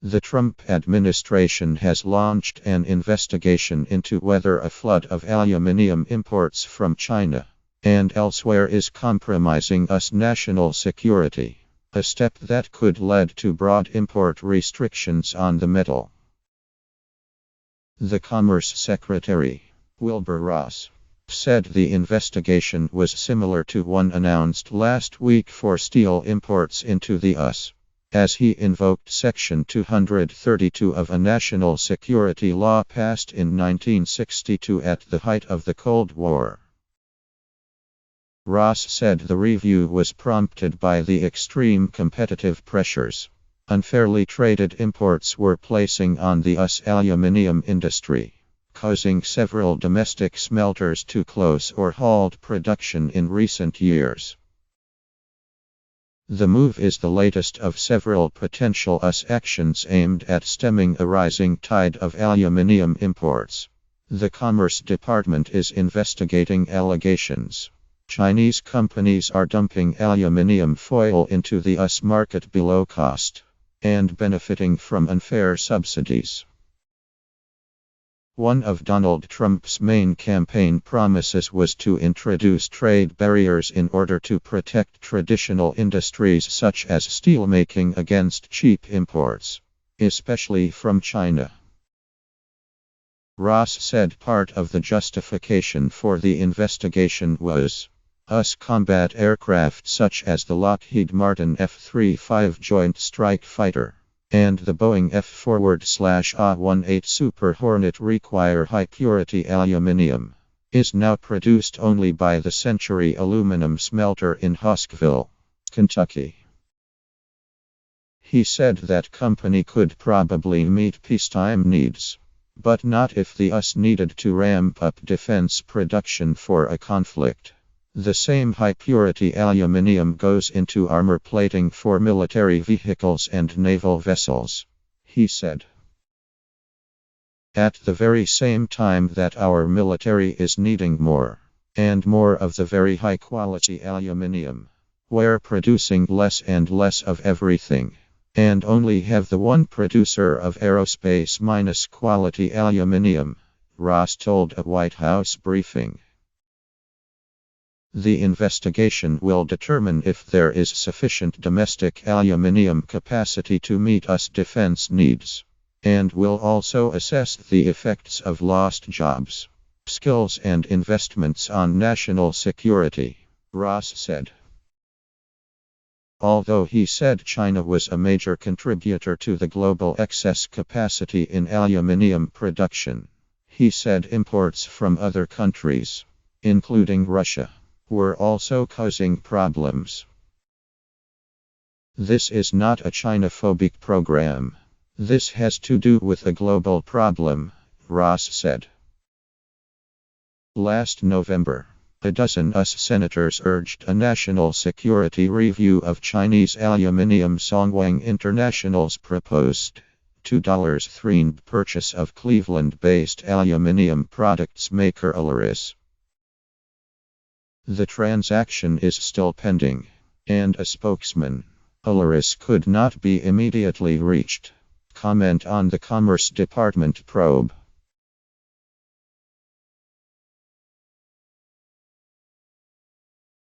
The Trump administration has launched an investigation into whether a flood of aluminium imports from China and elsewhere is compromising US national security, a step that could lead to broad import restrictions on the metal. The Commerce Secretary, Wilbur Ross, said the investigation was similar to one announced last week for steel imports into the US, as he invoked Section 232 of a national security law passed in 1962 at the height of the Cold War. Ross said the review was prompted by the extreme competitive pressures unfairly traded imports were placing on the US aluminium industry, causing several domestic smelters to close or halt production in recent years. The move is the latest of several potential US actions aimed at stemming a rising tide of aluminium imports. The Commerce Department is investigating allegations Chinese companies are dumping aluminium foil into the US market below cost and benefiting from unfair subsidies. One of Donald Trump's main campaign promises was to introduce trade barriers in order to protect traditional industries such as steelmaking against cheap imports, especially from China. Ross said part of the justification for the investigation was US combat aircraft such as the Lockheed Martin F-35 Joint Strike Fighter and the Boeing F-A-18 Super Hornet require high-purity aluminium, is now produced only by the Century Aluminum Smelter in Hosksville, Kentucky. He said that company could probably meet peacetime needs, but not if the US needed to ramp up defense production for a conflict. The same high-purity aluminium goes into armor plating for military vehicles and naval vessels, he said. At the very same time that our military is needing more and more of the very high-quality aluminium, we're producing less and less of everything, and only have the one producer of aerospace quality aluminium, Ross told a White House briefing. The investigation will determine if there is sufficient domestic aluminium capacity to meet US defense needs, and will also assess the effects of lost jobs, skills and investments on national security, Ross said. Although he said China was a major contributor to the global excess capacity in aluminium production, he said imports from other countries, including Russia, were also causing problems. This is not a China-phobic program. This has to do with a global problem, Ross said. Last November, a dozen US senators urged a national security review of Chinese aluminium. Songwang International's proposed $2.3 purchase of Cleveland-based aluminium products maker Aluminium. The transaction is still pending, and a spokesman, Aluminium, could not be immediately reached. Comment on the Commerce Department probe.